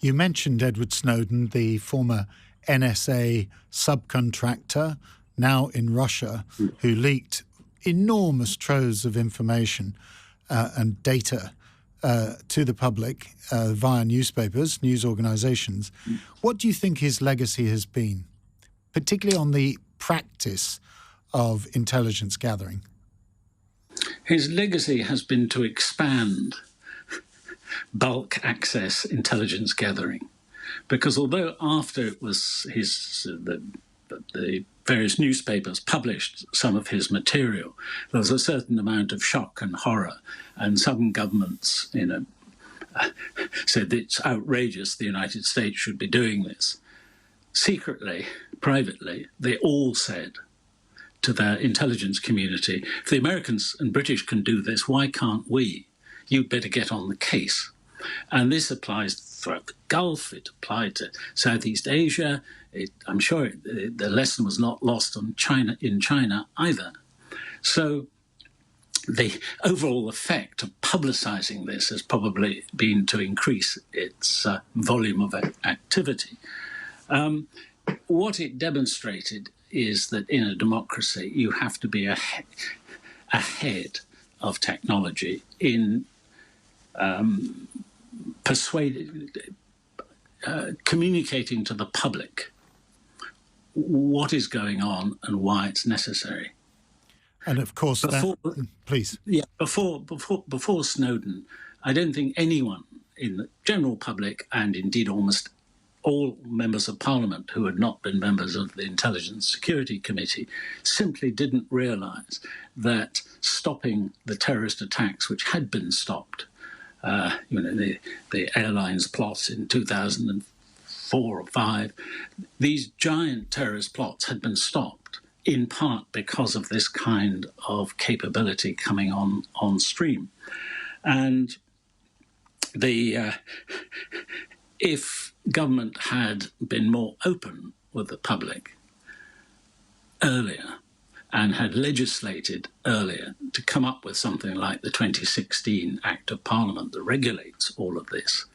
You mentioned Edward Snowden, the former NSA subcontractor, now in Russia, who leaked enormous troves of information and data to the public via newspapers, news organizations. What do you think his legacy has been, particularly on the practice of intelligence gathering? His legacy has been to expand bulk access intelligence gathering, because although after it was the various newspapers published some of his material, there was a certain amount of shock and horror, and some governments, said it's outrageous the United States should be doing this. Secretly, privately, they all said to their intelligence community, if the Americans and British can do this, why can't we? You'd better get on the case. And this applies throughout the Gulf, it applied to Southeast Asia. I'm sure the lesson was not lost on in China either. So the overall effect of publicizing this has probably been to increase its volume of activity. What it demonstrated is that in a democracy, you have to be ahead of technology in communicating to the public what is going on and why it's necessary. And of course, please. Yeah, before Snowden, I don't think anyone in the general public, and indeed almost all members of Parliament who had not been members of the Intelligence Security Committee, simply didn't realise that stopping the terrorist attacks which had been stopped, the airlines plot in 2004 or 5, these giant terrorist plots had been stopped in part because of this kind of capability coming on stream. And if government had been more open with the public earlier and had legislated earlier to come up with something like the 2016 Act of Parliament that regulates all of this,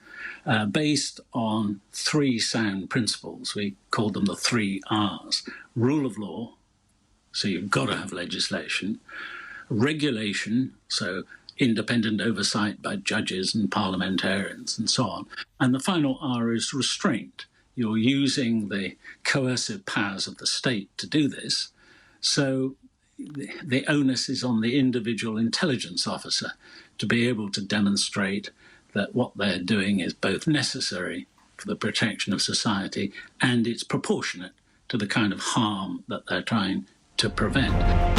based on 3 sound principles. We called them the 3 R's. Rule of law, so you've got to have legislation. Regulation, so independent oversight by judges and parliamentarians and so on. And the final R is restraint. You're using the coercive powers of the state to do this. So the onus is on the individual intelligence officer to be able to demonstrate that what they're doing is both necessary for the protection of society and it's proportionate to the kind of harm that they're trying to prevent.